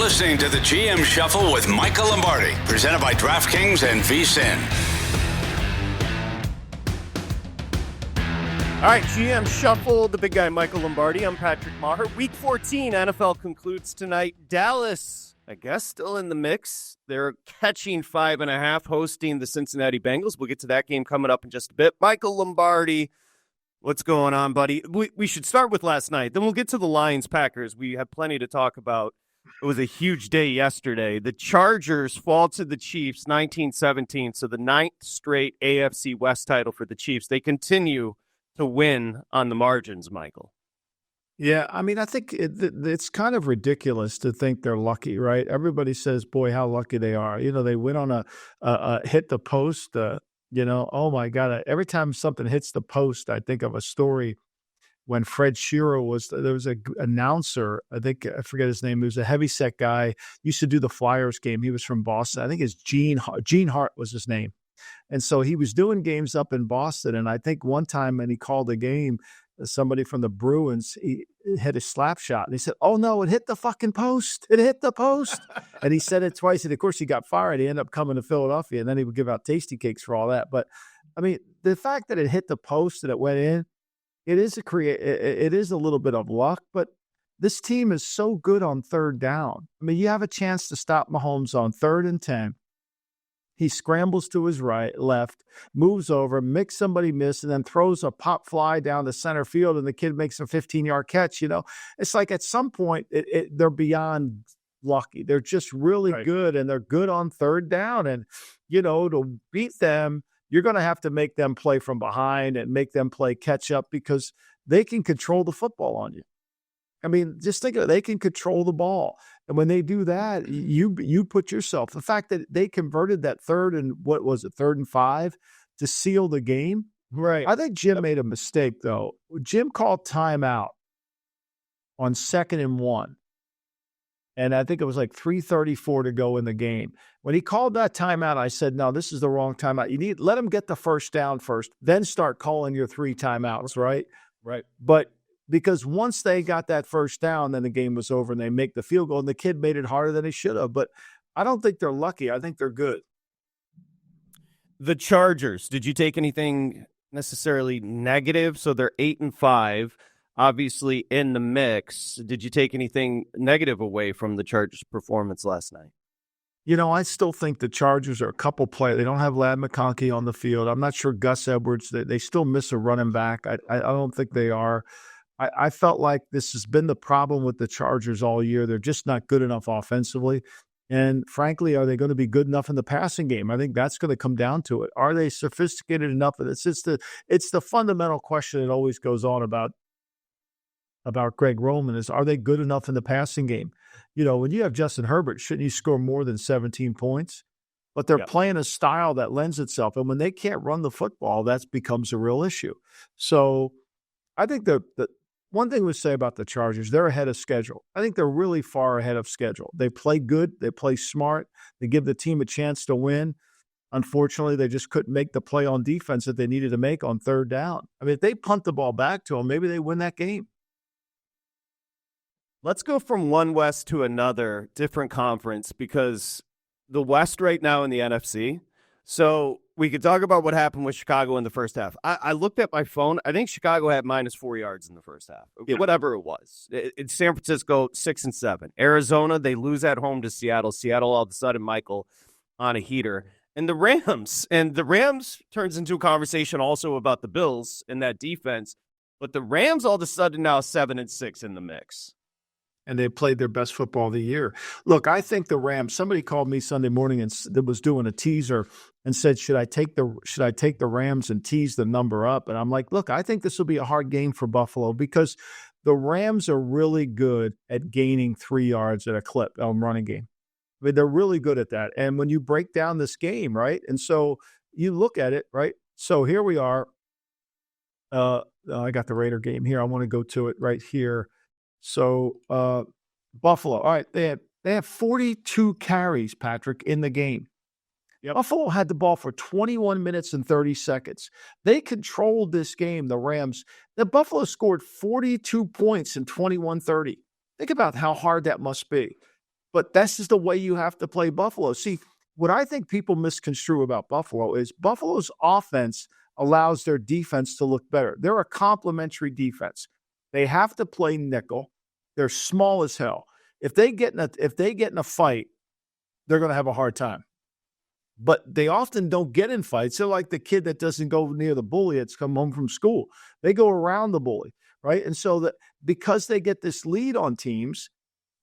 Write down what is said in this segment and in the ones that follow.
listening to the GM Shuffle with Michael Lombardi, presented by DraftKings and VSiN. All right, GM Shuffle, the big guy Michael Lombardi. I'm Patrick Meagher. Week 14, NFL concludes tonight. Dallas, I guess, still in the mix. They're catching 5.5, hosting the Cincinnati Bengals. We'll get to that game coming up in just a bit. Michael Lombardi, what's going on, buddy? We should start with last night. Then we'll get to the Lions-Packers. We have plenty to talk about. It was a huge day yesterday. The Chargers fall to the Chiefs 19-17, so the 9th straight AFC West title for the Chiefs. They continue to win on the margins, Michael. Yeah, I mean, I think it's kind of ridiculous to think they're lucky, right? Everybody says, boy, how lucky they are. You know, they went on a hit the post, oh my God. Every time something hits the post, I think of a story when Fred Shearer there was an announcer, I forget his name, he was a heavyset guy, used to do the Flyers game. He was from Boston. I think it's Gene Hart was his name. And so he was doing games up in Boston. And I think one time when he called a game, somebody from the Bruins, he hit a slap shot. And he said, oh, no, it hit the fucking post. It hit the post. And he said it twice. And, of course, he got fired. He ended up coming to Philadelphia. And then he would give out tasty cakes for all that. But, I mean, the fact that it hit the post and it went in, it is a little bit of luck. But this team is so good on third down. I mean, you have a chance to stop Mahomes on 3rd and 10. He scrambles to his left, moves over, makes somebody miss, and then throws a pop fly down the center field, and the kid makes a 15-yard catch. You know, it's like at some point they're beyond lucky. They're just really good, and they're good on third down. And, to beat them, you're going to have to make them play from behind and make them play catch up because they can control the football on you. I mean, just think of it. They can control the ball. And when they do that, you put yourself, the fact that they converted that 3rd and 5 to seal the game. Right. I think Jim made a mistake, though. Jim called timeout on 2nd and 1. And I think it was like 3:34 to go in the game. When he called that timeout, I said, no, this is the wrong timeout. Let him get the first down first, then start calling your 3 timeouts, right? Right. But because once they got that first down, then the game was over and they make the field goal, and the kid made it harder than he should have. But I don't think they're lucky. I think they're good. The Chargers, did you take anything necessarily negative? So they're 8-5, obviously in the mix. Did you take anything negative away from the Chargers' performance last night? I still think the Chargers are a couple players. They don't have Ladd McConkey on the field. I'm not sure Gus Edwards. They still miss a running back. I don't think they are. I felt like this has been the problem with the Chargers all year. They're just not good enough offensively. And frankly, are they going to be good enough in the passing game? I think that's going to come down to it. Are they sophisticated enough? It's the fundamental question that always goes on about Greg Roman is, are they good enough in the passing game? When you have Justin Herbert, shouldn't you score more than 17 points? But they're playing a style that lends itself. And when they can't run the football, that becomes a real issue. So I think the one thing we say about the Chargers, they're ahead of schedule. I think they're really far ahead of schedule. They play good. They play smart. They give the team a chance to win. Unfortunately, they just couldn't make the play on defense that they needed to make on third down. I mean, if they punt the ball back to them, maybe they win that game. Let's go from one West to another, different conference, because the West right now in the NFC. So we could talk about what happened with Chicago in the first half. I looked at my phone. I think Chicago had -4 yards in the first half. Whatever it was. It's San Francisco 6-7. Arizona, they lose at home to Seattle. Seattle all of a sudden, Michael, on a heater. And the Rams turns into a conversation also about the Bills and that defense. But the Rams all of a sudden now 7-6 in the mix. And they played their best football of the year. Look, I think the Rams, somebody called me Sunday morning and was doing a teaser and said, should I take the Rams and tease the number up? And I'm like, look, I think this will be a hard game for Buffalo because the Rams are really good at gaining 3 yards at a clip on running game. I mean, they're really good at that. And when you break down this game, right? And so you look at it, right? So here we are. I got the Raider game here. I want to go to it right here. So Buffalo, all right, they have 42 carries, Patrick, in the game. Yep. Buffalo had the ball for 21 minutes and 30 seconds. They controlled this game, the Rams. The Buffalo scored 42 points in 21-30. Think about how hard that must be. But this is the way you have to play Buffalo. See, what I think people misconstrue about Buffalo is Buffalo's offense allows their defense to look better. They're a complementary defense. They have to play nickel. They're small as hell. If they get in a fight, they're going to have a hard time. But they often don't get in fights. They're like the kid that doesn't go near the bully that's come home from school. They go around the bully, right? And so that because they get this lead on teams,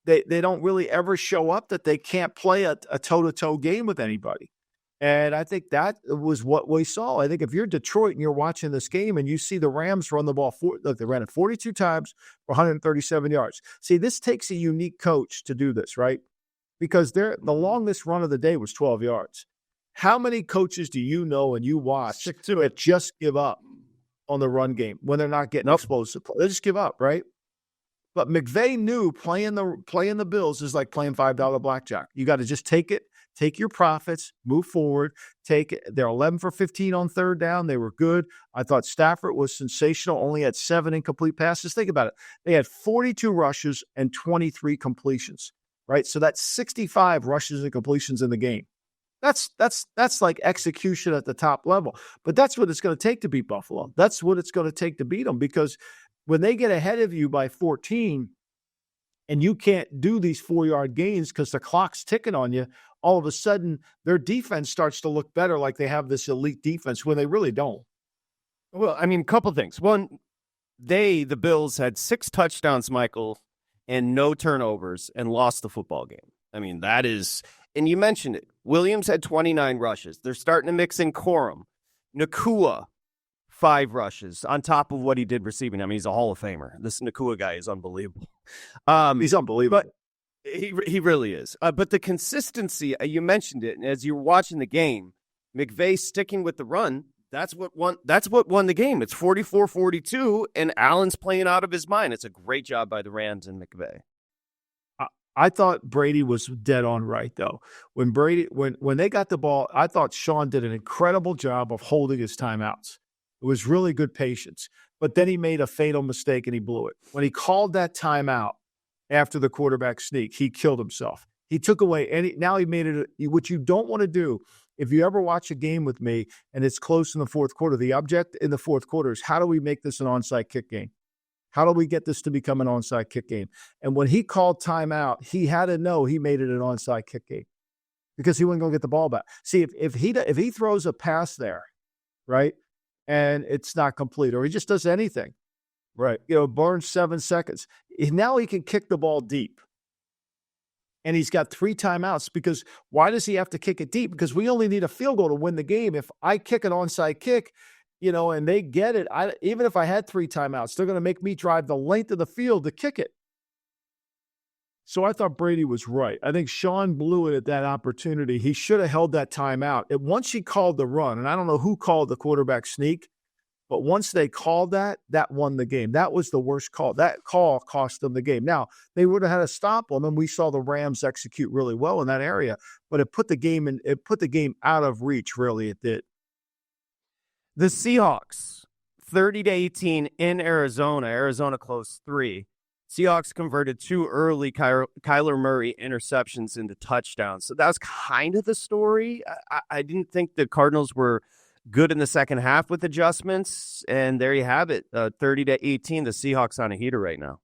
they don't really ever show up that they can't play a toe-to-toe game with anybody. And I think that was what we saw. I think if you're Detroit and you're watching this game and you see the Rams run the ball, they ran it 42 times for 137 yards. See, this takes a unique coach to do this, right? Because the longest run of the day was 12 yards. How many coaches do you know and you watch that just give up on the run game when they're not getting explosive? They just give up, right? But McVay knew playing the Bills is like playing $5 blackjack. You got to just take it, take your profits, move forward, take it. They're 11 for 15 on third down. They were good. I thought Stafford was sensational, only had 7 incomplete passes. Think about it. They had 42 rushes and 23 completions, right? So that's 65 rushes and completions in the game. That's like execution at the top level. But that's what it's going to take to beat Buffalo. That's what it's going to take to beat them, because when they get ahead of you by 14 and you can't do these 4-yard gains because the clock's ticking on you, all of a sudden their defense starts to look better, like they have this elite defense when they really don't. Well, I mean, a couple things. One, the Bills, had 6 touchdowns, Michael, and no turnovers and lost the football game. I mean, that is, and you mentioned it. Williams had 29 rushes. They're starting to mix in Corum. Nacua, 5 rushes on top of what he did receiving. I mean, he's a Hall of Famer. This Nacua guy is unbelievable. He's unbelievable. But he really is. But the consistency, you mentioned it, and as you were watching the game, McVay sticking with the run, that's what won the game. It's 44-42, and Allen's playing out of his mind. It's a great job by the Rams and McVay. I thought Brady was dead on right, though. When they got the ball, I thought Sean did an incredible job of holding his timeouts. It was really good patience. But then he made a fatal mistake and he blew it. When he called that timeout after the quarterback sneak, he killed himself. He took away now he made it, what you don't want to do. If you ever watch a game with me and it's close in the fourth quarter, the object in the fourth quarter is, how do we make this an onside kick game? How do we get this to become an onside kick game? And when he called timeout, he had to know he made it an onside kick game because he wasn't going to get the ball back. See, if he throws a pass there, right, and it's not complete, or he just does anything, right, burns 7 seconds, now he can kick the ball deep. And he's got 3 timeouts, because why does he have to kick it deep? Because we only need a field goal to win the game. If I kick an onside kick, and they get it, even if I had 3 timeouts, they're going to make me drive the length of the field to kick it. So I thought Brady was right. I think Sean blew it at that opportunity. He should have held that timeout. Once he called the run, and I don't know who called the quarterback sneak, but once they called that won the game. That was the worst call. That call cost them the game. Now, they would have had to stop them, and we saw the Rams execute really well in that area, but it put the game out of reach, really, it did. The Seahawks, 30-18 in Arizona. Arizona closed 3. Seahawks converted 2 early Kyler Murray interceptions into touchdowns. So that was kind of the story. I didn't think the Cardinals were good in the second half with adjustments, and there you have it, 30-18. The Seahawks on a heater right now.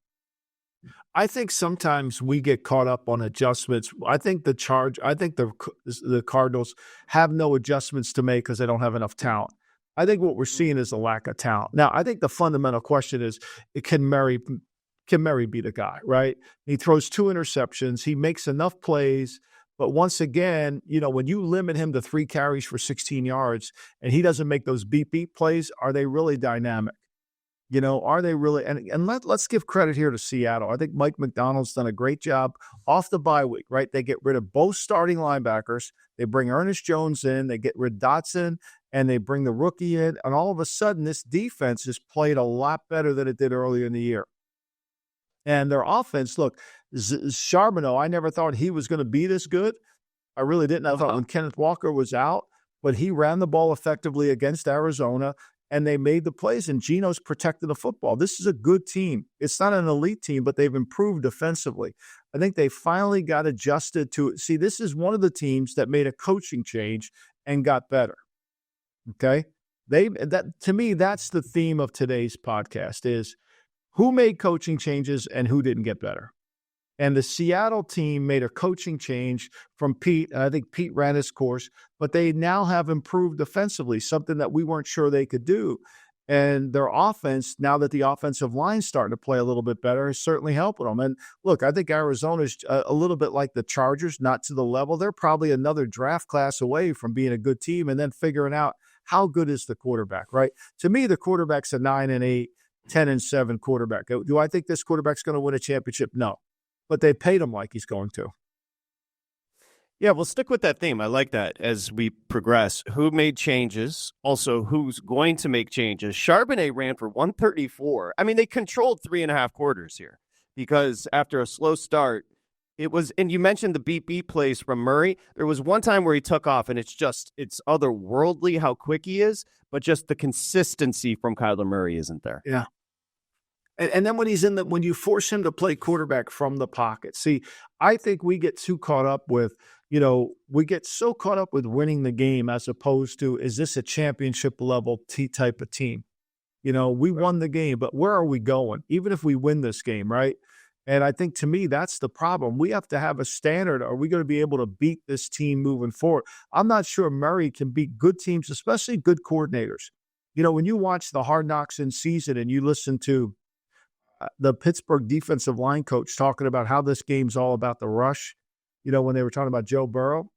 I think sometimes we get caught up on adjustments. I think the Cardinals have no adjustments to make because they don't have enough talent. I think what we're seeing is a lack of talent. Now, I think the fundamental question is, can Murray be the guy, right? He throws 2 interceptions. He makes enough plays. But once again, when you limit him to 3 carries for 16 yards and he doesn't make those beep plays, are they really dynamic? Are they really? And let's give credit here to Seattle. I think Mike McDonald's done a great job off the bye week, right? They get rid of both starting linebackers. They bring Ernest Jones in. They get rid of Dotson, and they bring the rookie in. And all of a sudden, this defense has played a lot better than it did earlier in the year. And their offense, look, Charbonneau, I never thought he was going to be this good. I really didn't. I thought when Kenneth Walker was out, but he ran the ball effectively against Arizona. and they made the plays, and Geno's protected the football. This is a good team. It's not an elite team, but they've improved defensively. I think they finally got adjusted to it. See, this is one of the teams that made a coaching change and got better. Okay? To me, that's the theme of today's podcast is who made coaching changes and who didn't get better. And the Seattle team made a coaching change from Pete. I think Pete ran his course, but they now have improved defensively, something that we weren't sure they could do. And their offense, now that the offensive line's starting to play a little bit better, is certainly helping them. And look, I think Arizona's a little bit like the Chargers, not to the level. They're probably another draft class away from being a good team and then figuring out how good is the quarterback, right? To me, the quarterback's a 9-8, 10-7 quarterback. Do I think this quarterback's going to win a championship? No. But they paid him like he's going to. Yeah, we'll stick with that theme. I like that as we progress. Who made changes? Also, who's going to make changes? Charbonnet ran for 134. I mean, they controlled 3.5 quarters here because after a slow start, it was, and you mentioned the beat plays from Murray. There was one time where he took off, and it's otherworldly how quick he is, but just the consistency from Kyler Murray isn't there. Yeah. And then when when you force him to play quarterback from the pocket, see, I think we get too caught up with, we get so caught up with winning the game as opposed to, is this a championship level type of team? We won the game, but where are we going? Even if we win this game, right? And I think to me, that's the problem. We have to have a standard. Are we going to be able to beat this team moving forward? I'm not sure Murray can beat good teams, especially good coordinators. When you watch the Hard Knocks in season and you listen to the Pittsburgh defensive line coach talking about how this game's all about the rush, when they were talking about Joe Burrow,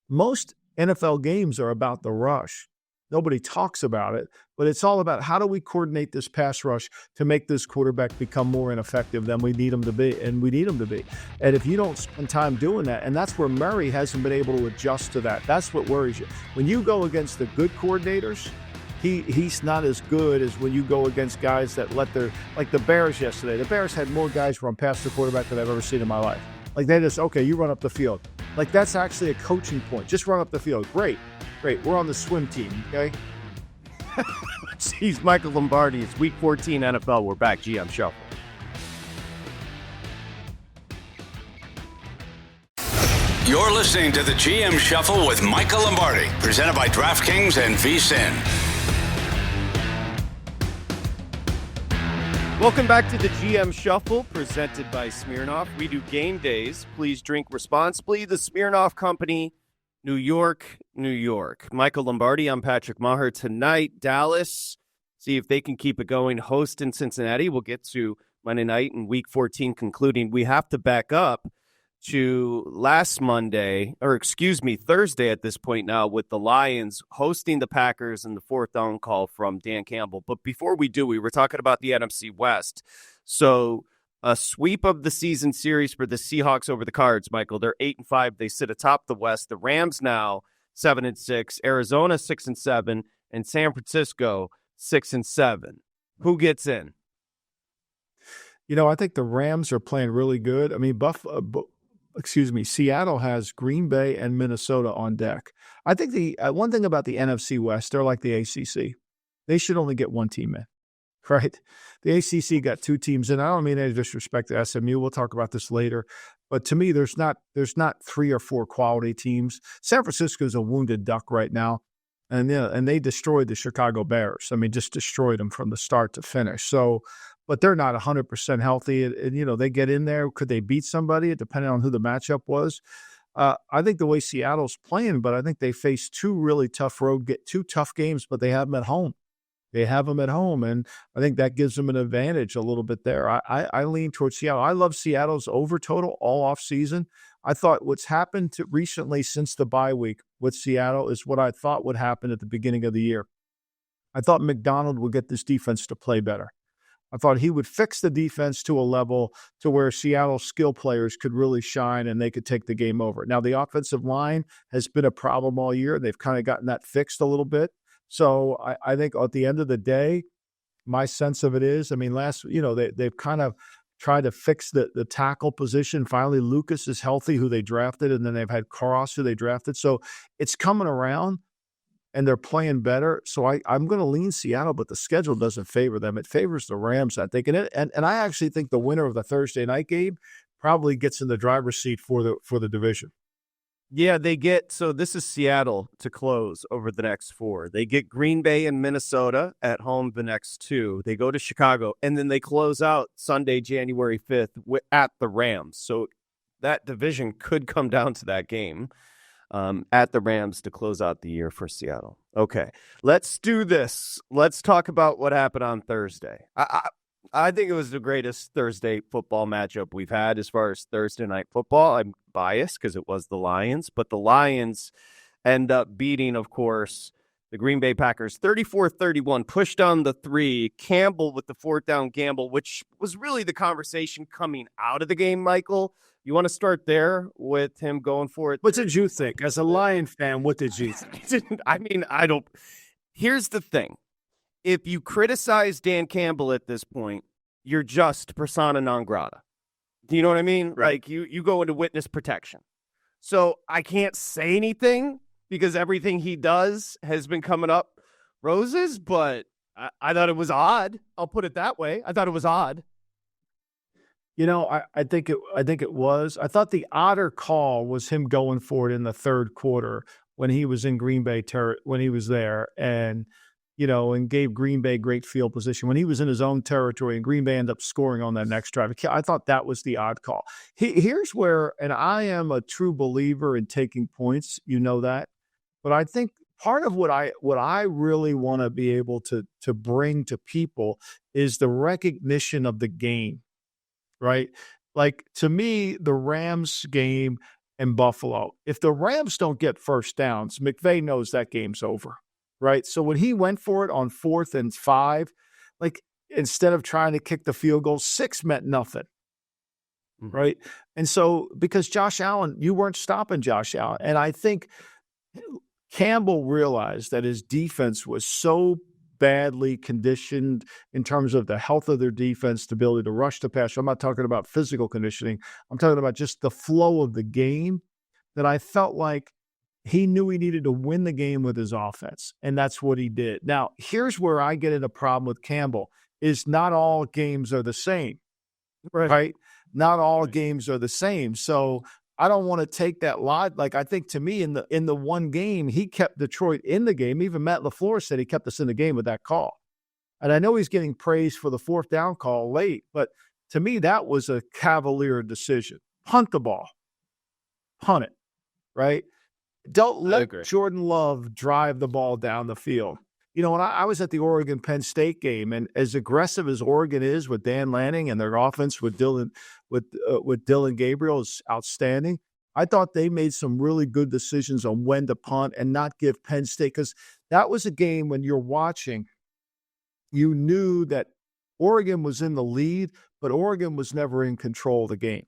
most NFL games are about the rush. Nobody talks about it, but it's all about how do we coordinate this pass rush to make this quarterback become more ineffective than we need him to be, and we need him to be. And if you don't spend time doing that, and that's where Murray hasn't been able to adjust to that, that's what worries you. When you go against the good coordinators, he's not as good as when you go against guys that like the Bears yesterday. The Bears had more guys run past the quarterback than I've ever seen in my life. Like they just, okay, you run up the field. Like that's actually a coaching point. Just run up the field. Great. We're on the swim team, okay? Jeez, Michael Lombardi. It's Week 14 NFL. We're back. GM Shuffle. You're listening to the GM Shuffle with Michael Lombardi, presented by DraftKings and VSiN. Welcome back to the GM Shuffle, presented by Smirnoff. We do game days. Please drink responsibly. The Smirnoff Company, New York, New York. Michael Lombardi, I'm Patrick Maher. Tonight, Dallas, see if they can keep it going. Host in Cincinnati. We'll get to Monday night and Week 14 concluding. We have to back up to Thursday at this point now, with the Lions hosting the Packers in the fourth down call from Dan Campbell. But before we do, we were talking about the NFC West. So a sweep of the season series for the Seahawks over the Cards, Michael. They're 8-5. They sit atop the West. The Rams now 7-6, Arizona 6-7, and San Francisco 6-7. Who gets in? I think the Rams are playing really good. I mean, Seattle has Green Bay and Minnesota on deck. I think the one thing about the NFC West, they're like the ACC. They should only get one team in, right? The ACC got two teams in. I don't mean any disrespect to SMU. We'll talk about this later. But to me, there's not 3 or 4 quality teams. San Francisco is a wounded duck right now. And they destroyed the Chicago Bears. I mean, just destroyed them from the start to finish. So, but they're not 100% healthy. And they get in there. Could they beat somebody, depending on who the matchup was? I think the way Seattle's playing, but I think they face two tough games, but they have them at home. And I think that gives them an advantage a little bit there. I lean towards Seattle. I love Seattle's over total all off season. I thought what's happened recently since the bye week with Seattle is what I thought would happen at the beginning of the year. I thought McDonald would get this defense to play better. I thought he would fix the defense to a level to where Seattle's skill players could really shine and they could take the game over. Now, the offensive line has been a problem all year. They've kind of gotten that fixed a little bit. So I think at the end of the day, my sense of it is, I mean, they've kind of tried to fix the tackle position. Finally, Lucas is healthy, who they drafted, and then they've had Cross, who they drafted. So it's coming around. and they're playing better. So I'm going to lean Seattle, but the schedule doesn't favor them. It favors the Rams, I think. And I actually think the winner of the Thursday night game probably gets in the driver's seat for the division. Yeah, so this is Seattle to close over the next 4. They get Green Bay and Minnesota at home the next 2. They go to Chicago, and then they close out Sunday, January 5th at the Rams. So that division could come down to that game at the Rams to close out the year for Seattle. Okay, let's do this. Let's talk about what happened on Thursday. I think it was the greatest Thursday football matchup we've had as far as Thursday night football. I'm biased because it was the Lions, but the Lions end up beating, of course, the Green Bay Packers 34-31, pushed on the 3. Campbell with the 4th down gamble, which was really the conversation coming out of the game, Michael. You want to start there with him going for it? What did you think? As a Lion fan, what did you think? I mean, here's the thing. If you criticize Dan Campbell at this point, you're just persona non grata. Do you know what I mean? Right. Like you go into witness protection. So I can't say anything because everything he does has been coming up roses, but I thought it was odd. I'll put it that way. I thought it was odd. You know, I think it was. I thought the odder call was him going for it in the third quarter when he was in Green Bay when he was there, and and gave Green Bay great field position. When he was in his own territory and Green Bay ended up scoring on that next drive, I thought that was the odd call. Here's where, and I am a true believer in taking points, that, but I think part of what I really want to be able to bring to people is the recognition of the game, right? Like, to me, the Rams game and Buffalo, if the Rams don't get first downs, McVay knows that game's over. Right. So when he went for it on 4th and 5, like, instead of trying to kick the field goal, 6 meant nothing. Mm-hmm. Right. And so because Josh Allen, you weren't stopping Josh Allen. And I think Campbell realized that his defense was so badly conditioned in terms of the health of their defense, the ability to rush the passer. I'm not talking about physical conditioning. I'm talking about just the flow of the game, that I felt like he knew he needed to win the game with his offense, and that's what he did. Now, here's where I get in a problem with Campbell, is not all games are the same, right? Not all games are the same. So I don't want to take that lot. Like, I think, to me, in the one game, he kept Detroit in the game. Even Matt LaFleur said he kept us in the game with that call. And I know he's getting praised for the 4th down call late, but to me, that was a cavalier decision. Punt the ball. Punt it, right? Don't let Jordan Love drive the ball down the field. When I was at the Oregon-Penn State game, and as aggressive as Oregon is with Dan Lanning and their offense with Dylan Gabriel is outstanding, I thought they made some really good decisions on when to punt and not give Penn State, because that was a game when you're watching, you knew that Oregon was in the lead, but Oregon was never in control of the game.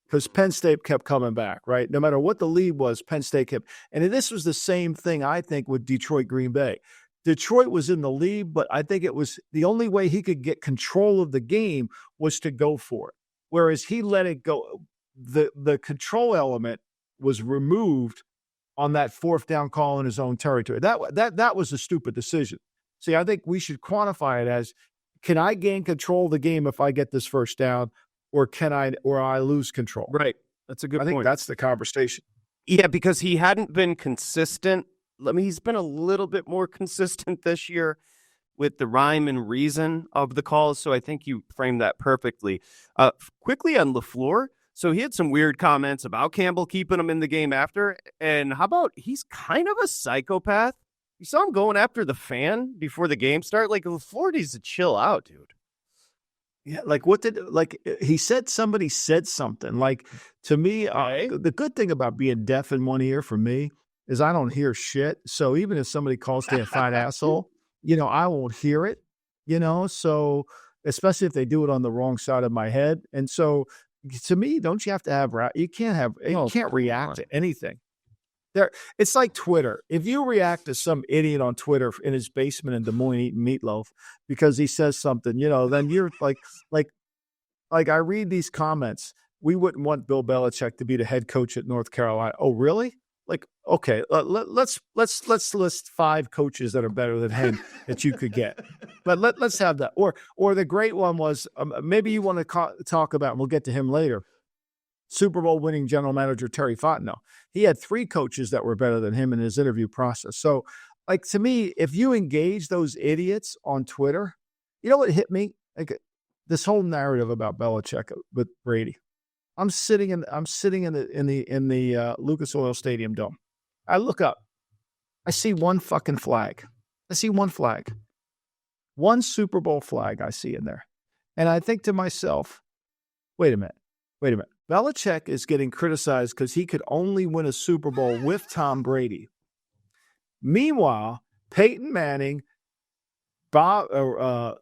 Because Penn State kept coming back, right? No matter what the lead was, Penn State kept. And this was the same thing, I think, with Detroit-Green Bay. Detroit was in the lead, but I think it was the only way he could get control of the game was to go for it. Whereas he let it go. The control element was removed on that 4th down call in his own territory. That was a stupid decision. See, I think we should quantify it as, can I gain control of the game if I get this first down? Or I lose control? Right. That's a good point. I think that's the conversation. Yeah, because he hadn't been consistent. He's been a little bit more consistent this year with the rhyme and reason of the calls. So I think you framed that perfectly. Quickly on LaFleur. So he had some weird comments about Campbell keeping him in the game after. And how about, he's kind of a psychopath. You saw him going after the fan before the game started. Like, LaFleur needs to chill out, dude. Yeah, somebody said something. Like, to me, the good thing about being deaf in one ear for me is I don't hear shit. So even if somebody calls me a fat asshole, I won't hear it, so especially if they do it on the wrong side of my head. And so, to me, don't you have to have, you can't react to anything. It's like Twitter. If you react to some idiot on Twitter in his basement in Des Moines eating meatloaf because he says something, then you're like I read these comments. We wouldn't want Bill Belichick to be the head coach at North Carolina. Oh, really? Like, okay, let's list 5 coaches that are better than him that you could get. But let's have that. Or the great one was maybe you want to talk about, and we'll get to him later, Super Bowl winning general manager Terry Fontenot. He had 3 coaches that were better than him in his interview process. So, like, to me, if you engage those idiots on Twitter, you know what hit me? Like, this whole narrative about Belichick with Brady. I'm sitting in the Lucas Oil Stadium dome. I look up. I see one fucking flag. I see one flag. One Super Bowl flag I see in there. And I think to myself, wait a minute. Belichick is getting criticized because he could only win a Super Bowl with Tom Brady. Meanwhile, Peyton Manning, Dungy,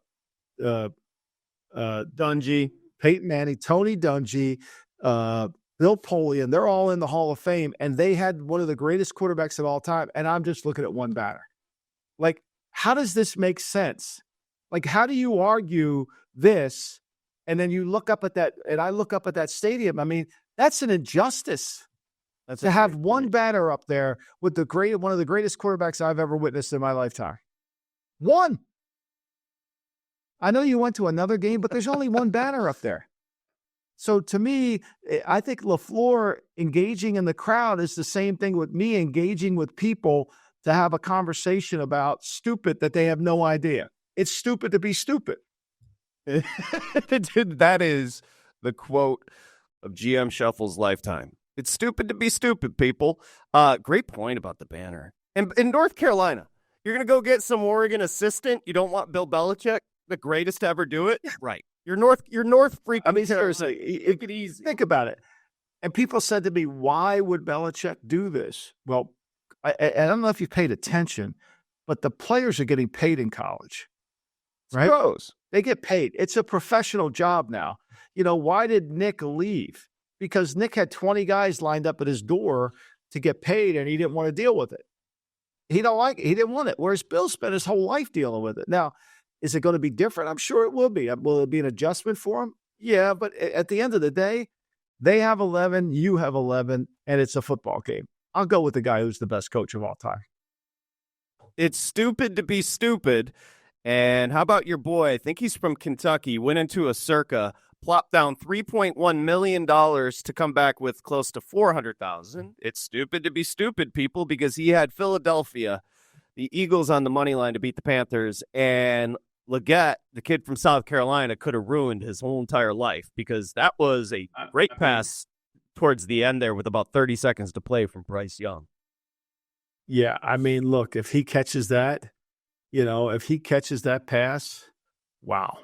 Peyton Manning, Tony Dungy, Bill Polian, they're all in the Hall of Fame, and they had one of the greatest quarterbacks of all time, and I'm just looking at one batter. Like, how does this make sense? Like, how do you argue this, and then you look up at that, and I look up at that stadium? I mean, that's an injustice. That's to have one batter up there with one of the greatest quarterbacks I've ever witnessed in my lifetime. One. I know you went to another game, but there's only one batter up there. So to me, I think LaFleur engaging in the crowd is the same thing with me engaging with people to have a conversation about stupid that they have no idea. It's stupid to be stupid. Dude, that is the quote of GM Shuffle's lifetime. It's stupid to be stupid, people. Great point about the banner. And in North Carolina, you're going to go get some Oregon assistant. You don't want Bill Belichick, the greatest to ever do it? Right. You're North freaking. I mean, seriously, take it easy. Think about it. And people said to me, why would Belichick do this? Well, I don't know if you paid attention, but the players are getting paid in college. Right? Pros. They get paid. It's a professional job now. You know, why did Nick leave? Because Nick had 20 guys lined up at his door to get paid, and he didn't want to deal with it. He didn't want it. Whereas Bill spent his whole life dealing with it. Now, is it going to be different? I'm sure it will be. Will it be an adjustment for him? Yeah, but at the end of the day, they have 11, you have 11, and it's a football game. I'll go with the guy who's the best coach of all time. It's stupid to be stupid. And how about your boy? I think he's from Kentucky. Went into a circa, plopped down $3.1 million to come back with close to $400,000. It's stupid to be stupid, people, because he had Philadelphia, the Eagles on the money line to beat the Panthers, and Leggett, the kid from South Carolina, could have ruined his whole entire life because that was a great pass towards the end there with about 30 seconds to play from Bryce Young. Yeah, I mean, look, if he catches that, if he catches that pass, wow.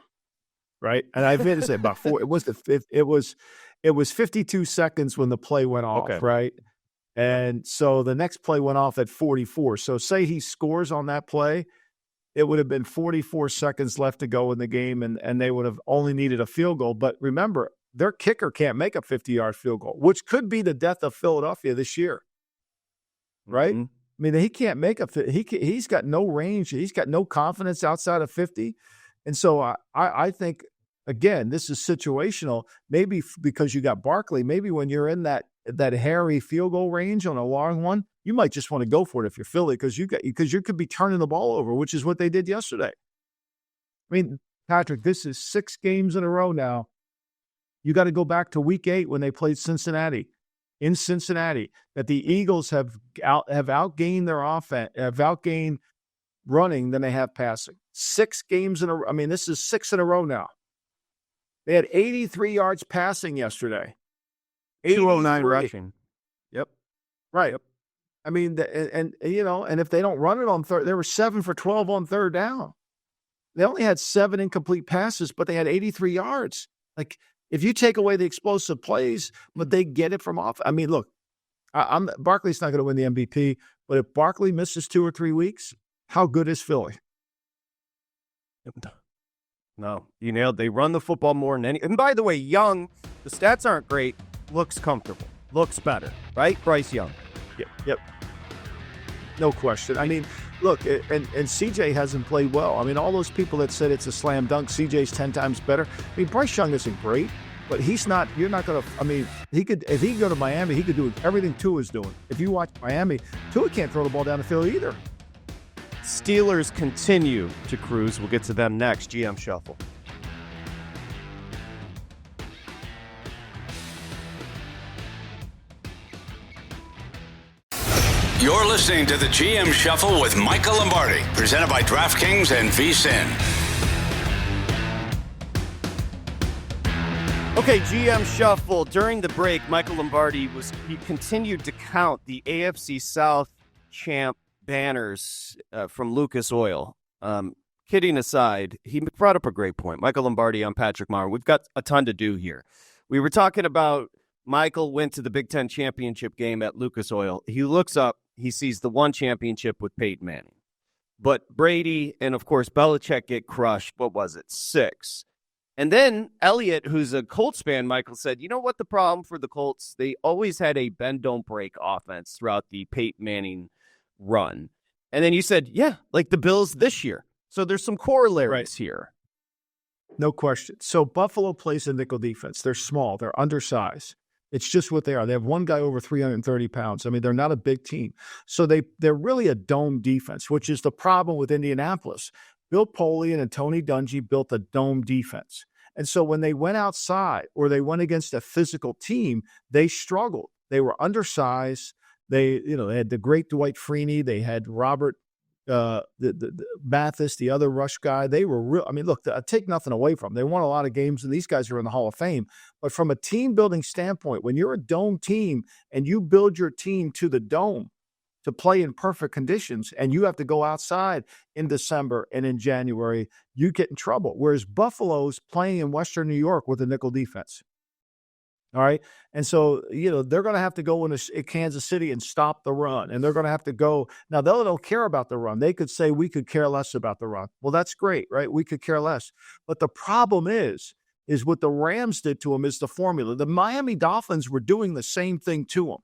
Right? And I've been to say about 4. It was 52 seconds when the play went off, okay. Right? And so the next play went off at 44. So say he scores on that play, it would have been 44 seconds left to go in the game, and they would have only needed a field goal. But remember, their kicker can't make a 50-yard field goal, which could be the death of Philadelphia this year. Right? Mm-hmm. I mean, he can't make he's got no range. He's got no confidence outside of 50. And so I think, again, this is situational. Maybe because you got Barkley, maybe when you're in that hairy field goal range on a long one, you might just want to go for it if you're Philly because you could be turning the ball over, which is what they did yesterday. I mean, Patrick, this is 6 games in a row now. You got to go back to week 8 when they played Cincinnati. In Cincinnati, that the Eagles have outgained their offense, have outgained running than they have passing. 6 games in a row. I mean, this is 6 in a row now. They had 83 yards passing yesterday. 209 rushing. Yep. Right. Yep. I mean, and if they don't run it on third, they were 7 for 12 on third down. They only had 7 incomplete passes, but they had 83 yards. Like, if you take away the explosive plays, but they get it from off. I mean, look, Barkley's not going to win the MVP, but if Barkley misses 2 or 3 weeks, how good is Philly? No, you nailed. They run the football more than any. And by the way, Young, the stats aren't great. Looks comfortable. Looks better, right? Bryce Young. Yep. No question. I mean, look, and CJ hasn't played well. I mean, all those people that said it's a slam dunk, CJ's 10 times better. I mean, Bryce Young isn't great, But he's not. You're not going to. I mean, he could. If he could go to Miami, he could do everything Tua's doing. If you watch Miami, Tua can't throw the ball down the field either. Steelers continue to cruise. We'll get to them next. GM Shuffle. You're listening to the GM Shuffle with Michael Lombardi, presented by DraftKings and VSiN. Okay, GM Shuffle. During the break, Michael Lombardi he continued to count the AFC South champ banners from Lucas Oil. Kidding aside, he brought up a great point. Michael Lombardi, I'm Patrick Maher. We've got a ton to do here. We were talking about Michael went to the Big Ten championship game at Lucas Oil. He looks up, he sees the one championship with Peyton Manning. But Brady and, of course, Belichick get crushed. What was it? 6. And then Elliott, who's a Colts fan, Michael said, you know what the problem for the Colts? They always had a bend-don't-break offense throughout the Peyton Manning run. And then you said, yeah, like the Bills this year. So there's some corollaries here. No question. So Buffalo plays a nickel defense. They're small. They're undersized. It's just what they are. They have one guy over 330 pounds. I mean, they're not a big team. So they're really a dome defense, which is the problem with Indianapolis. Bill Polian and Tony Dungy built a dome defense. And so when they went outside or they went against a physical team, they struggled. They were undersized. They had the great Dwight Freeney. They had Robert the Mathis, the other rush guy. They were real. I mean, look, I take nothing away from them. They won a lot of games, and these guys are in the Hall of Fame. But from a team-building standpoint, when you're a dome team and you build your team to the dome to play in perfect conditions, and you have to go outside in December and in January, you get in trouble. Whereas Buffalo's playing in Western New York with a nickel defense. All right. And so, they're going to have to go into Kansas City and stop the run. And they're going to have to go. Now, they don't care about the run. They could say we could care less about the run. Well, that's great, right? We could care less. But the problem is what the Rams did to them is the formula. The Miami Dolphins were doing the same thing to them.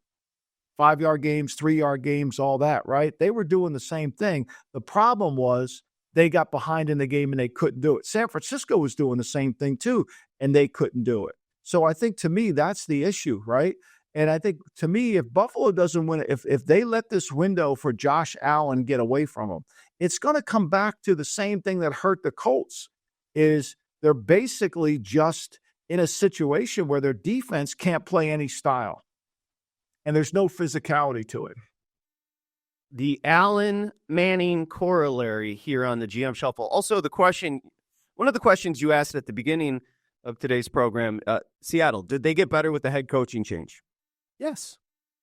5-yard games, 3-yard games, all that, right? They were doing the same thing. The problem was they got behind in the game and they couldn't do it. San Francisco was doing the same thing too, and they couldn't do it. So I think, to me, that's the issue, right? And I think, to me, if Buffalo doesn't win it, if they let this window for Josh Allen get away from them, it's going to come back to the same thing that hurt the Colts, is they're basically just in a situation where their defense can't play any style, and there's no physicality to it. The Allen Manning corollary here on the GM Shuffle. Also, one of the questions you asked at the beginning of today's program, Seattle, did they get better with the head coaching change? Yes.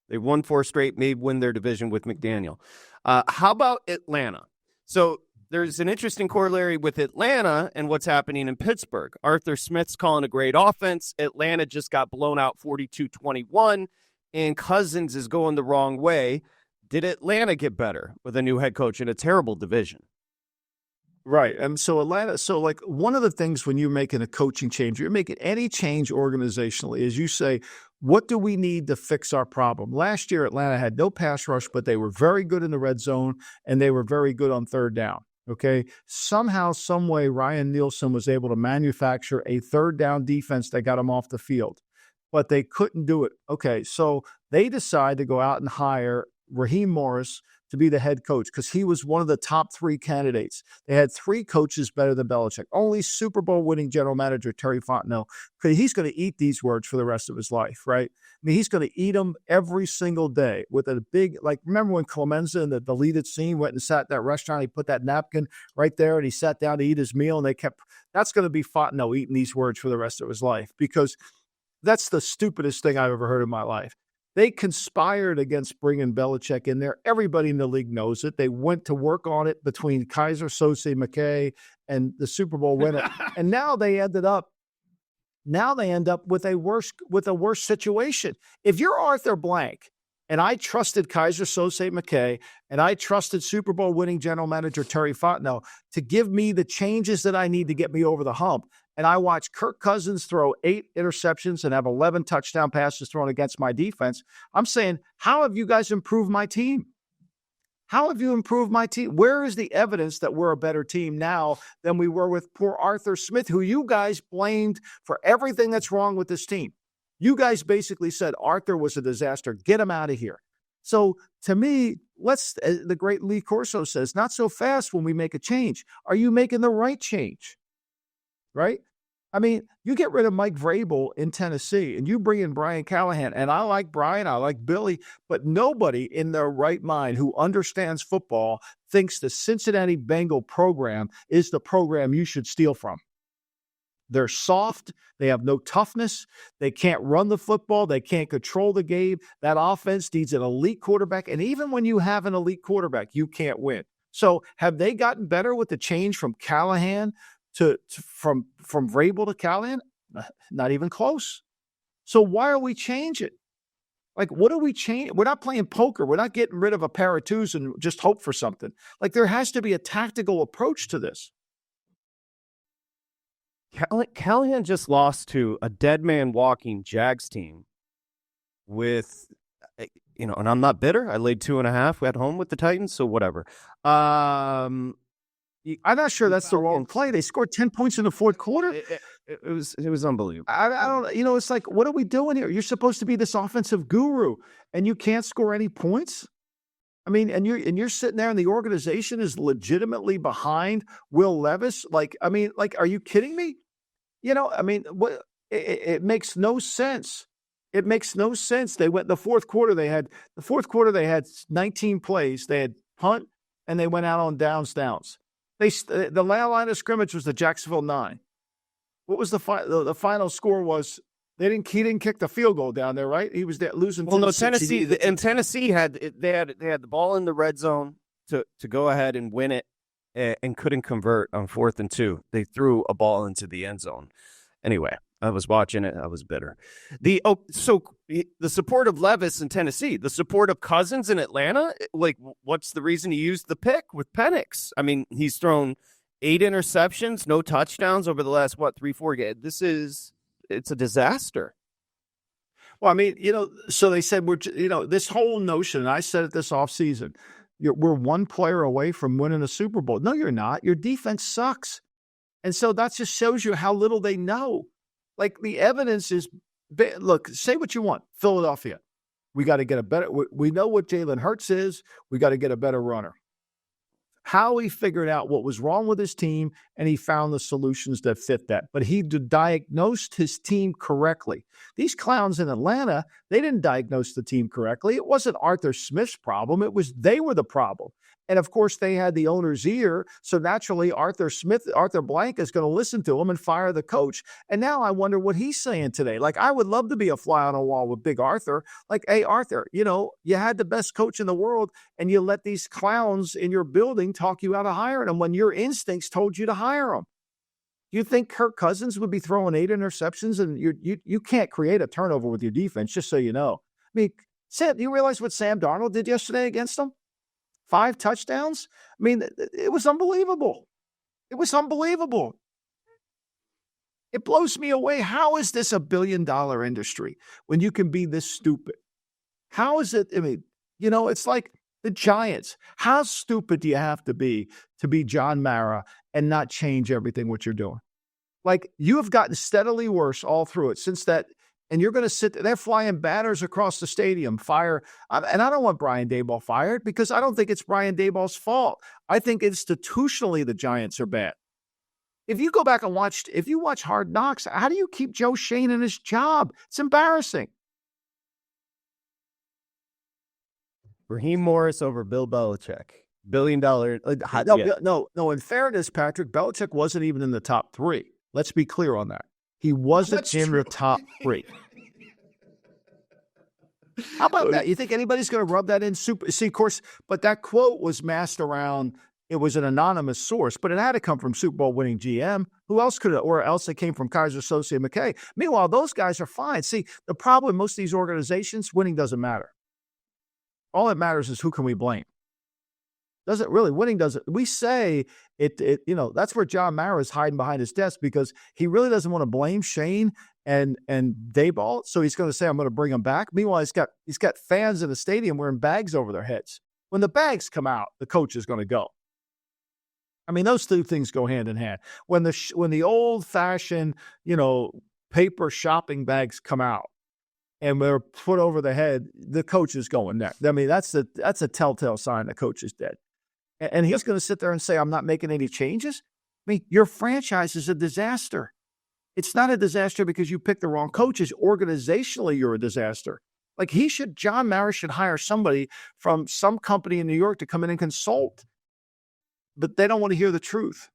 They won 4 straight, may win their division with McDaniel. How about Atlanta? So there's an interesting corollary with Atlanta and what's happening in Pittsburgh. Arthur Smith's calling a great offense. Atlanta just got blown out 42-21, and Cousins is going the wrong way. Did Atlanta get better with a new head coach in a terrible division? Right. So Atlanta, one of the things when you're making a coaching change, you're making any change organizationally, is you say, what do we need to fix our problem? Last year, Atlanta had no pass rush, but they were very good in the red zone, and they were very good on third down. Okay. Somehow, some way, Ryan Nielsen was able to manufacture a third down defense that got them off the field, but they couldn't do it. Okay. So they decided to go out and hire Raheem Morris to be the head coach because he was one of the top 3 candidates. They had 3 coaches better than Belichick. Only Super Bowl winning general manager Terry Fontenot, because he's going to eat these words for the rest of his life, right? I mean, he's going to eat them every single day with a big, remember when Clemenza in the deleted scene went and sat at that restaurant, he put that napkin right there and he sat down to eat his meal, and that's going to be Fontenot eating these words for the rest of his life, because that's the stupidest thing I've ever heard in my life. They conspired against bringing Belichick in there. Everybody in the league knows it. They went to work on it between Kaiser, Sose, McKay, and the Super Bowl winner. And now they end up with a worse situation. If you're Arthur Blank, and I trusted Kaiser, Sose, McKay, and I trusted Super Bowl winning general manager Terry Fontenot to give me the changes that I need to get me over the hump, and I watch Kirk Cousins throw 8 interceptions and have 11 touchdown passes thrown against my defense, I'm saying, how have you guys improved my team? How have you improved my team? Where is the evidence that we're a better team now than we were with poor Arthur Smith, who you guys blamed for everything that's wrong with this team? You guys basically said Arthur was a disaster. Get him out of here. So to me, the great Lee Corso says, not so fast when we make a change. Are you making the right change? Right? I mean, you get rid of Mike Vrabel in Tennessee and you bring in Brian Callahan. And I like Brian, I like Billy, but nobody in their right mind who understands football thinks the Cincinnati Bengal program is the program you should steal from. They're soft. They have no toughness. They can't run the football. They can't control the game. That offense needs an elite quarterback. And even when you have an elite quarterback, you can't win. So have they gotten better with the change from Callahan from Vrabel to Callahan? Not even close. So why are we changing? Like, what are we changing? We're not playing poker. We're not getting rid of a pair of twos and just hope for something. Like, there has to be a tactical approach to this. Callahan just lost to a dead man walking Jags team with, and I'm not bitter. I laid 2.5 at home with the Titans, so whatever. I'm not sure that's the wrong play. They scored 10 points in the fourth quarter. It was unbelievable. I don't, it's like, what are we doing here? You're supposed to be this offensive guru, and you can't score any points. I mean, and you're sitting there, and the organization is legitimately behind Will Levis. Are you kidding me? What? It makes no sense. It makes no sense. They went the fourth quarter. They had 19 plays. They had punt, and they went out on downs. The line of scrimmage was the Jacksonville 9. What was the final score? Was he didn't kick the field goal down there, right? He was there losing. Well, no, Tennessee had the ball in the red zone to go ahead and win it, and couldn't convert on 4th and 2. They threw a ball into the end zone. Anyway, I was watching it. I was bitter. So the support of Levis in Tennessee, the support of Cousins in Atlanta, like, what's the reason he used the pick with Penix? I mean, he's thrown 8 interceptions, no touchdowns over the last, 3-4 games. It's a disaster. Well, I mean, so they said this whole notion, and I said it this offseason, we're one player away from winning a Super Bowl. No, you're not. Your defense sucks. And so that just shows you how little they know. Like, the evidence is, look, say what you want. Philadelphia, we got to get a better, we know what Jalen Hurts is. We got to get a better runner. How he figured out what was wrong with his team, and he found the solutions that fit that. But he diagnosed his team correctly. These clowns in Atlanta, they didn't diagnose the team correctly. It wasn't Arthur Smith's problem. They were the problem. And of course, they had the owner's ear. So naturally, Arthur Blank is going to listen to him and fire the coach. And now I wonder what he's saying today. Like, I would love to be a fly on a wall with Big Arthur. Like, hey, Arthur, you had the best coach in the world, and you let these clowns in your building talk you out of hiring them when your instincts told you to hire them. You think Kirk Cousins would be throwing 8 interceptions, and you can't create a turnover with your defense, just so you know. I mean, Sam, you realize what Sam Darnold did yesterday against them? 5 touchdowns? I mean, it was unbelievable. It was unbelievable. It blows me away. How is this a billion-dollar industry when you can be this stupid? How is it? I mean, it's like the Giants. How stupid do you have to be John Mara and not change everything what you're doing? Like, you have gotten steadily worse all through it since that. And you're going to sit there. They're flying banners across the stadium. Fire. And I don't want Brian Daboll fired, because I don't think it's Brian Daboll's fault. I think institutionally the Giants are bad. If you go back and watch Hard Knocks, how do you keep Joe Shane in his job? It's embarrassing. Raheem Morris over Bill Belichick. $1 billion. No. In fairness, Patrick, Belichick wasn't even in the top 3. Let's be clear on that. He wasn't in the top 3. How about that? You think anybody's going to rub that in? See, of course, but that quote was masked around. It was an anonymous source, but it had to come from Super Bowl winning GM. Who else could have? Or else it came from Kaiser Soze and McKay. Meanwhile, those guys are fine. See, the problem with most of these organizations, winning doesn't matter. All that matters is who can we blame. Doesn't really, winning doesn't. We say it, that's where John Mara is hiding behind his desk, because he really doesn't want to blame Shane and Daboll. So he's going to say, I'm going to bring him back. Meanwhile, he's got fans in the stadium wearing bags over their heads. When the bags come out, the coach is going to go. I mean, those two things go hand in hand. When the old-fashioned, paper shopping bags come out and they're put over the head, the coach is going next. I mean, that's a telltale sign the coach is dead. And he's going to sit there and say, I'm not making any changes? I mean, your franchise is a disaster. It's not a disaster because you picked the wrong coaches. Organizationally, you're a disaster. Like John Mara should hire somebody from some company in New York to come in and consult. But they don't want to hear the truth.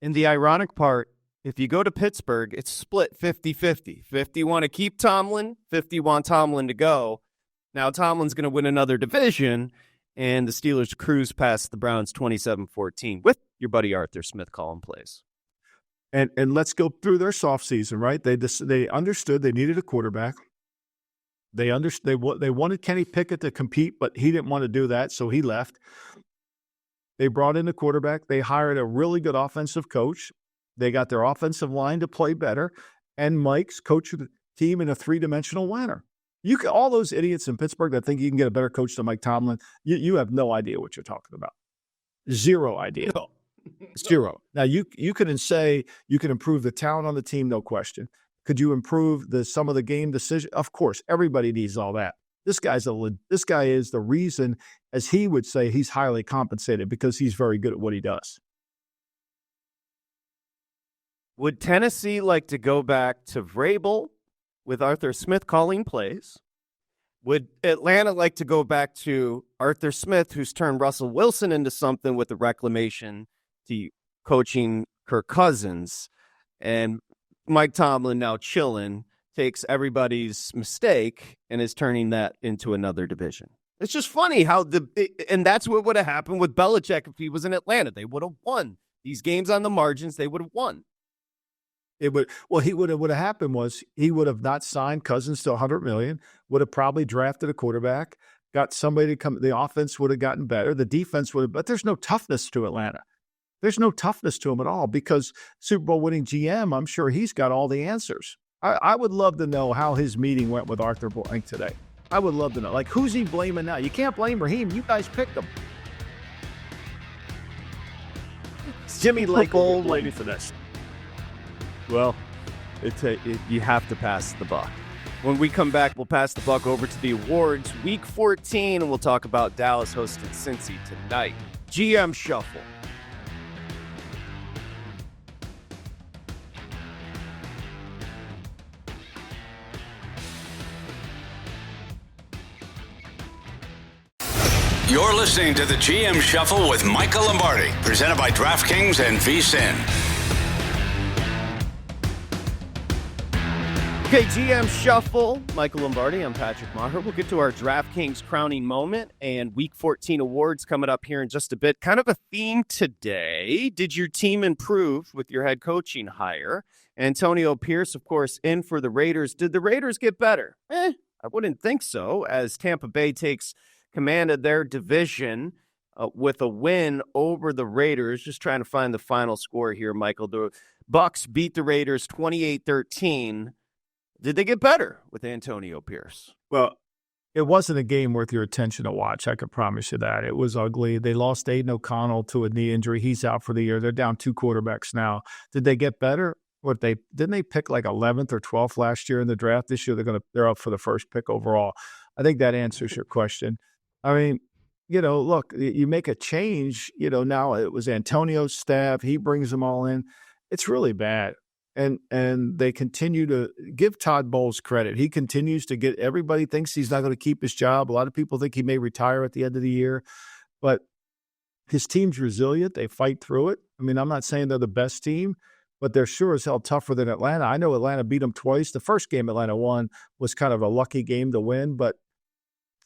And the ironic part, if you go to Pittsburgh, it's split 50-50. 50 want to keep Tomlin, 50 want Tomlin to go. Now Tomlin's going to win another division, and the Steelers cruise past the Browns 27-14 with your buddy Arthur Smith calling plays. And let's go through their soft season, right? They understood they needed a quarterback. They wanted Kenny Pickett to compete, but he didn't want to do that, so he left. They brought in a quarterback. They hired a really good offensive coach. They got their offensive line to play better, and Mike's coached the team in a three-dimensional manner. All those idiots in Pittsburgh that think you can get a better coach than Mike Tomlin, you have no idea what you're talking about. Zero idea. No. Zero. Now, you can say you can improve the talent on the team, no question. Could you improve some of the game decision? Of course, everybody needs all that. This guy is the reason, as he would say, he's highly compensated because he's very good at what he does. Would Tennessee like to go back to Vrabel with Arthur Smith calling plays? Would Atlanta like to go back to Arthur Smith, who's turned Russell Wilson into something with the reclamation to coaching Kirk Cousins, and Mike Tomlin now chilling, takes everybody's mistake and is turning that into another division? It's just funny how and that's what would have happened with Belichick if he was in Atlanta. They would have won these games on the margins. They would have won. What would have happened was he would have not signed Cousins to $100 million, would have probably drafted a quarterback, got somebody to come. The offense would have gotten better. The defense would have, but there's no toughness to Atlanta. There's no toughness to him at all because Super Bowl winning GM, I'm sure he's got all the answers. I would love to know how his meeting went with Arthur Blank today. I would love to know. Like, who's he blaming now? You can't blame Raheem. You guys picked him. Jimmy Lake will blame you for this. Well, you have to pass the buck. When we come back, we'll pass the buck over to the awards. Week 14, and we'll talk about Dallas hosting Cincy tonight. GM Shuffle. You're listening to the GM Shuffle with Michael Lombardi, presented by DraftKings and VSiN. Okay, GM Shuffle. Michael Lombardi, I'm Patrick Maher. We'll get to our DraftKings crowning moment and Week 14 awards coming up here in just a bit. Kind of a theme today. Did your team improve with your head coaching hire? Antonio Pierce, of course, in for the Raiders. Did the Raiders get better? I wouldn't think so, as Tampa Bay takes command of their division with a win over the Raiders. Just trying to find the final score here, Michael. The Bucs beat the Raiders 28-13. Did they get better with Antonio Pierce? Well, it wasn't a game worth your attention to watch. I can promise you that. It was ugly. They lost Aiden O'Connell to a knee injury. He's out for the year. They're down two quarterbacks now. Did they get better? Didn't they pick like 11th or 12th last year in the draft? This year they're up for the first pick overall. I think that answers your question. I mean, look, you make a change, now it was Antonio's staff. He brings them all in. It's really bad. And they continue to give Todd Bowles credit. He continues to everybody thinks he's not going to keep his job. A lot of people think he may retire at the end of the year, but his team's resilient. They fight through it. I mean, I'm not saying they're the best team, but they're sure as hell tougher than Atlanta. I know Atlanta beat them twice. The first game Atlanta won was kind of a lucky game to win, but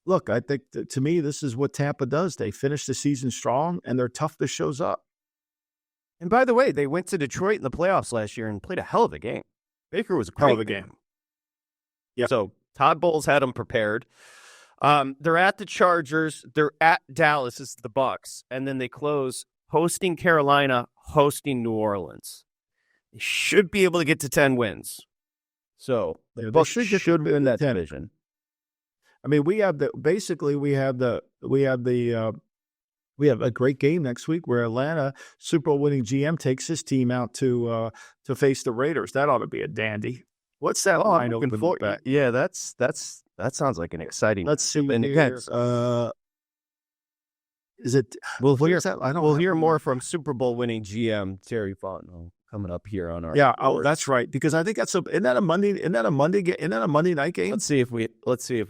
look, I think to me, this is what Tampa does. They finish the season strong, and their toughness shows up. And by the way, they went to Detroit in the playoffs last year and played a hell of a game. Baker was a great hell of a game. Yeah. So Todd Bowles had them prepared. They're at the Chargers. They're at Dallas. It's the Bucs, and then they close hosting Carolina, hosting New Orleans. They should be able to get to 10 wins. So the Bucs should win that division. I mean, we have a great game next week where Atlanta, Super Bowl winning GM, takes his team out to face the Raiders. That ought to be a dandy. What's that line open for? Yeah, that sounds like an exciting. Let's see. And Here. again, Is it? we'll hear have more from Super Bowl winning GM Terry Fontenot coming up here on our. Yeah. Oh, that's right. Because I think isn't that a Monday night game? Let's see if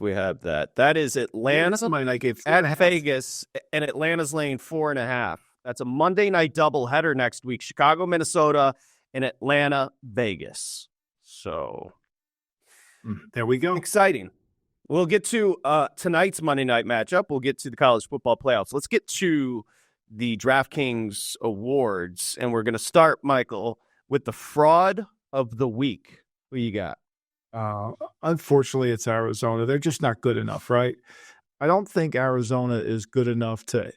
we have that. That is Atlanta That's a Monday night game at Vegas, and Atlanta's laying 4.5. That's a Monday night doubleheader next week: Chicago, Minnesota, and Atlanta, Vegas. So there we go. Exciting. We'll get to tonight's Monday night matchup. We'll get to the college football playoffs. Let's get to the DraftKings awards, and we're going to start, Michael, with the fraud of the week. Who you got? Unfortunately, it's Arizona. They're just not good enough, right? I don't think Arizona is good enough to.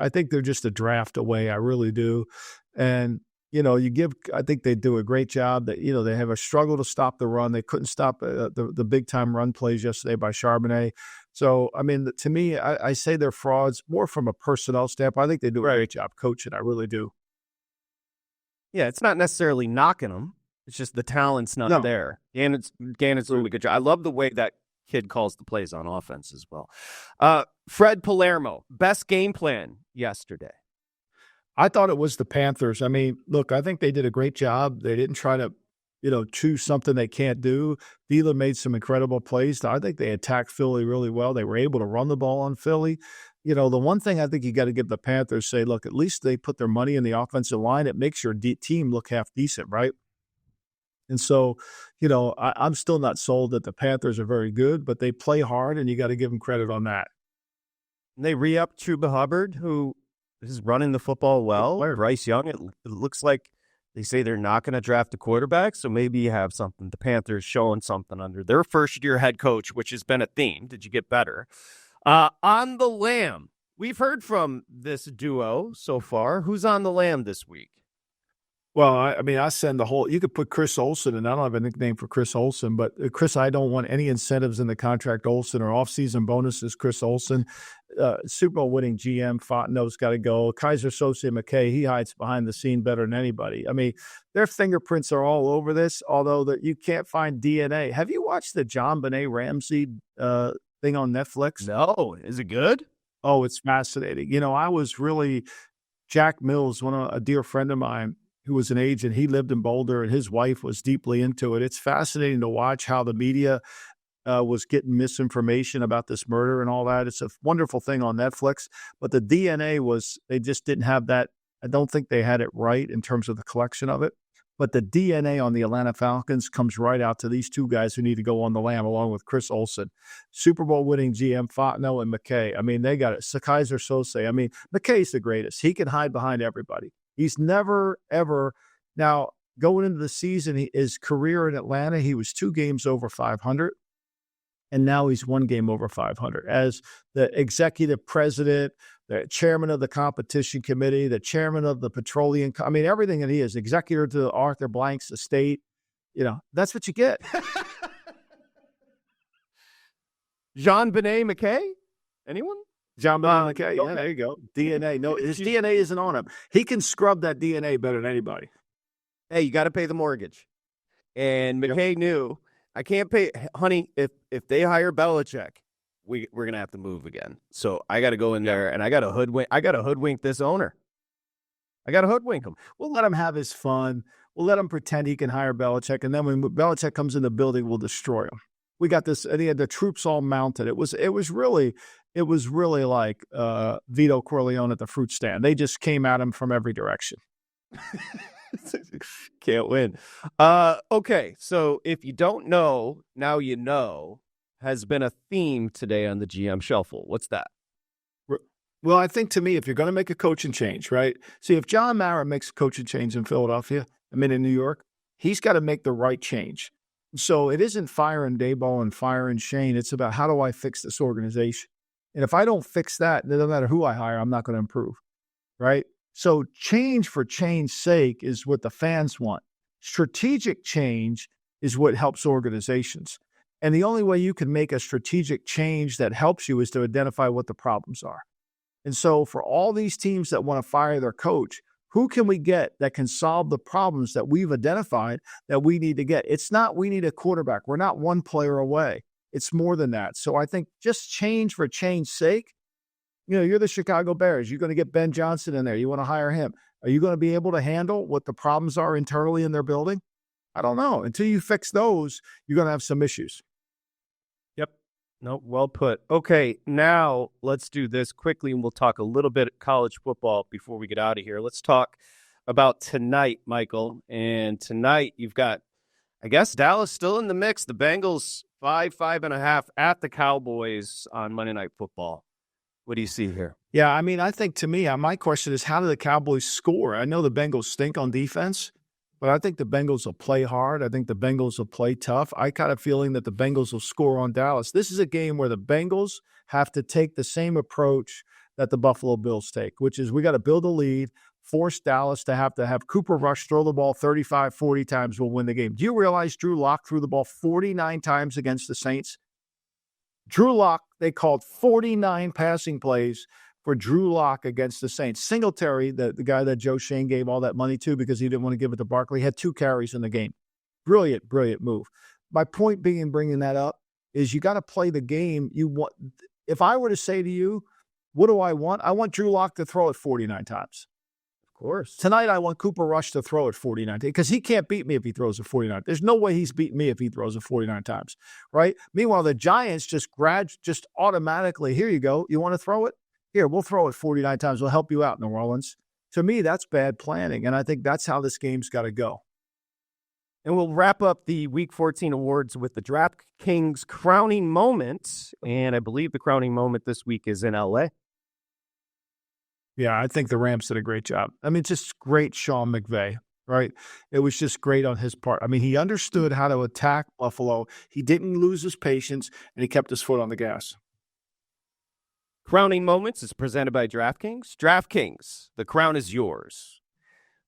I think they're just a draft away. I really do, and. I think they do a great job. That they have a struggle to stop the run. They couldn't stop the big time run plays yesterday by Charbonnet. So, I mean, to me, I say they're frauds more from a personnel standpoint. I think they do a great job coaching. I really do. Yeah, it's not necessarily knocking them. It's just the talent's not there. Gannon's doing a good job. I love the way that kid calls the plays on offense as well. Fred Palermo, best game plan yesterday. I thought it was the Panthers. I mean, look, I think they did a great job. They didn't try to, choose something they can't do. Thielen made some incredible plays. I think they attacked Philly really well. They were able to run the ball on Philly. The one thing I think you got to give the Panthers, say, look, at least they put their money in the offensive line. It makes your team look half decent, right? And so, I'm still not sold that the Panthers are very good, but they play hard, and you got to give them credit on that. And they re-upped Chuba Hubbard, who is running the football well. Bryce Young, it looks like they say they're not going to draft a quarterback, so maybe you have something. The Panthers showing something under their first-year head coach, which has been a theme. Did you get better? On the Lamb, we've heard from this duo so far. Who's on the Lamb this week? Well, I send the whole – you could put Chris Olsen, and I don't have a nickname for Chris Olsen, but Chris, I don't want any incentives in the contract Olsen or off-season bonuses Chris Olsen. Super Bowl winning GM Fontenot's got to go. Kaiser Sose McKay, he hides behind the scene better than anybody. I mean, their fingerprints are all over this, although you can't find DNA. Have you watched the John Benet Ramsey thing on Netflix? No. Is it good? Oh, it's fascinating. I was really – Jack Mills, a dear friend of mine, who was an agent, he lived in Boulder, and his wife was deeply into it. It's fascinating to watch how the media was getting misinformation about this murder and all that. It's a wonderful thing on Netflix. But the DNA they just didn't have that. I don't think they had it right in terms of the collection of it. But the DNA on the Atlanta Falcons comes right out to these two guys who need to go on the Lamb, along with Chris Olsen. Super Bowl winning GM Fontenot and McKay. I mean, they got it. Kaiser Sose. I mean, McKay's the greatest. He can hide behind everybody. He's never, ever – now, going into the season, his career in Atlanta, he was 2 games over 500, and now he's 1 game over 500. As the executive president, the chairman of the competition committee, the chairman of the petroleum – everything that he is, executor to Arthur Blank's estate, that's what you get. Jean Benet McKay? Anyone? John Benet McKay. Yeah, there you go. DNA. No, his DNA isn't on him. He can scrub that DNA better than anybody. Hey, you got to pay the mortgage. And McKay knew, I can't pay, honey, if they hire Belichick, we're going to have to move again. So I got to go in there, and I got to hoodwink this owner. I got to hoodwink him. We'll let him have his fun. We'll let him pretend he can hire Belichick, and then when Belichick comes in the building, we'll destroy him. We got this, and he had the troops all mounted. It was really like Vito Corleone at the fruit stand. They just came at him from every direction. Can't win. Okay, so if you don't know, now you know, has been a theme today on the GM Shuffle. What's that? Well, I think to me, if you're going to make a coaching change, right? See, if John Mara makes a coaching change in Philadelphia, in New York, he's got to make the right change. So it isn't firing Daboll and firing Shane. It's about, how do I fix this organization? And if I don't fix that, no matter who I hire, I'm not going to improve, right? So change for change's sake is what the fans want. Strategic change is what helps organizations. And the only way you can make a strategic change that helps you is to identify what the problems are. And so for all these teams that want to fire their coach, who can we get that can solve the problems that we've identified that we need to get? It's not we need a quarterback. We're not one player away. It's more than that. So I think just change for change's sake. You're the Chicago Bears. You're going to get Ben Johnson in there. You want to hire him. Are you going to be able to handle what the problems are internally in their building? I don't know. Until you fix those, you're going to have some issues. Yep. No, well put. Okay, now let's do this quickly, and we'll talk a little bit college football before we get out of here. Let's talk about tonight, Michael. And tonight you've got, I guess, Dallas still in the mix. The Bengals 5.5 at the Cowboys on Monday Night Football. What do you see here? Yeah, I mean, I think to me, my question is, how do the Cowboys score? I know the Bengals stink on defense, but I think the Bengals will play hard. I think the Bengals will play tough. I got a feeling that the Bengals will score on Dallas. This is a game where the Bengals have to take the same approach that the Buffalo Bills take, which is we got to build a lead, force Dallas to have Cooper Rush throw the ball 35, 40 times, we'll win the game. Do you realize Drew Lock threw the ball 49 times against the Saints? Drew Lock, they called 49 passing plays for Drew Lock against the Saints. Singletary, the guy that Joe Shane gave all that money to because he didn't want to give it to Barkley, had 2 carries in the game. Brilliant move. My point being, bringing that up, is you got to play the game you want. If I were to say to you, what do I want? I want Drew Lock to throw it 49 times. Of course. Tonight, I want Cooper Rush to throw it 49 times because he can't beat me if he throws it 49. There's no way he's beating me if he throws it 49 times, right? Meanwhile, the Giants just automatically, here you go. You want to throw it? Here, we'll throw it 49 times. We'll help you out, New Orleans. To me, that's bad planning, and I think that's how this game's got to go. And we'll wrap up the Week 14 awards with the DraftKings crowning moment, and I believe the crowning moment this week is in L.A. Yeah, I think the Rams did a great job. I mean, just great Sean McVay, right? It was just great on his part. I mean, he understood how to attack Buffalo. He didn't lose his patience, and he kept his foot on the gas. Crowning Moments is presented by DraftKings. DraftKings, the crown is yours.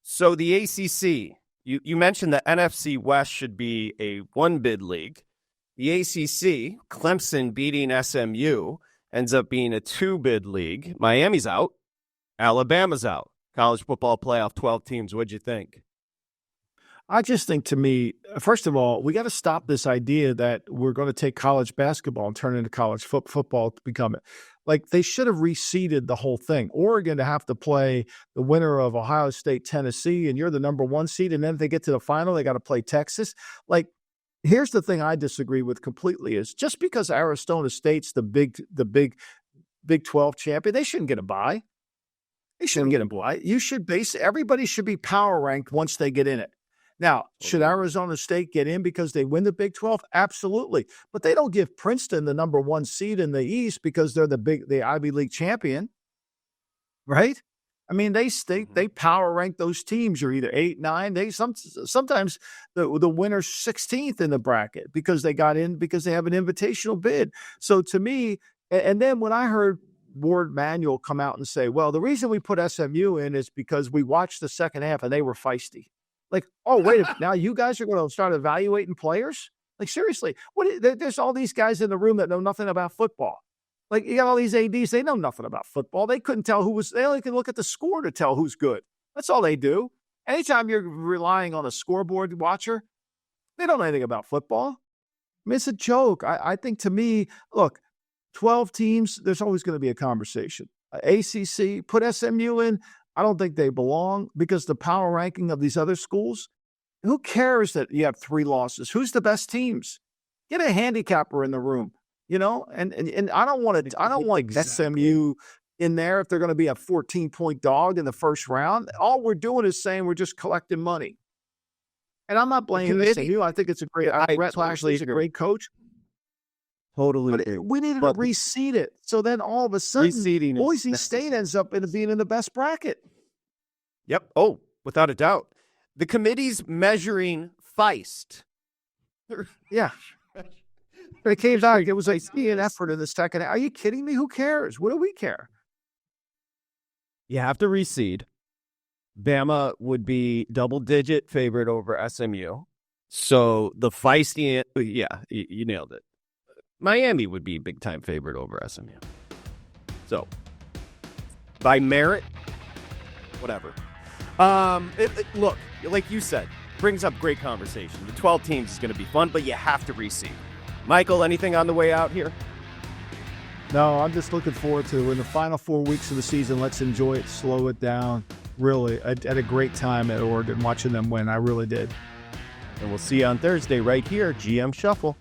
So the ACC, you mentioned the NFC West should be a 1-bid league. The ACC, Clemson beating SMU, ends up being a 2-bid league. Miami's out. Alabama's out. College football playoff, 12 teams. What'd you think? I just think, to me, first of all, we got to stop this idea that we're going to take college basketball and turn it into college football to become it. Like, they should have reseeded the whole thing. Oregon to have to play the winner of Ohio State, Tennessee, and you're the number 1 seed, and then if they get to the final, they got to play Texas. Like, here's the thing I disagree with completely is just because Arizona State's the Big 12 champion, they shouldn't get a bye. They shouldn't get a bye. Everybody should be power ranked once they get in it. Now, should Arizona State get in because they win the Big 12? Absolutely. But they don't give Princeton the number 1 seed in the East because they're the Ivy League champion, right? I mean, they power rank those teams. You're either 8, 9. Sometimes the winner's 16th in the bracket because they got in because they have an invitational bid. So to me, and then when I heard Ward Manuel come out and say, well, the reason we put SMU in is because we watched the second half and they were feisty. Like, oh, wait, now you guys are going to start evaluating players? Like, seriously, there's all these guys in the room that know nothing about football. Like, you got all these ADs, they know nothing about football. They couldn't tell they only can look at the score to tell who's good. That's all they do. Anytime you're relying on a scoreboard watcher, they don't know anything about football. I mean, it's a joke. I think, to me, look, 12 teams, there's always going to be a conversation. ACC, put SMU in. I don't think they belong because the power ranking of these other schools, who cares that you have 3 losses? Who's the best teams? Get a handicapper in the room, and I don't want SMU in there if they're going to be a 14-point dog in the first round. All we're doing is saying we're just collecting money. And I'm not blaming SMU. I think it's a great Rhett Lashley is a great coach. Totally. But we needed to reseed it. So then all of a sudden, Boise State ends up being in the best bracket. Yep. Oh, without a doubt. The committee's measuring feist. Yeah. It came out. It was an effort in the second. Are you kidding me? Who cares? What do we care? You have to reseed. Bama would be double-digit favorite over SMU. So the feisty, you nailed it. Miami would be a big-time favorite over SMU. So, by merit, whatever. Look, like you said, brings up great conversation. The 12 teams is going to be fun, but you have to reseed. Michael, anything on the way out here? No, I'm just looking forward to in the final 4 weeks of the season. Let's enjoy it, slow it down. Really, I had a great time at Oregon watching them win. I really did. And we'll see you on Thursday right here, GM Shuffle.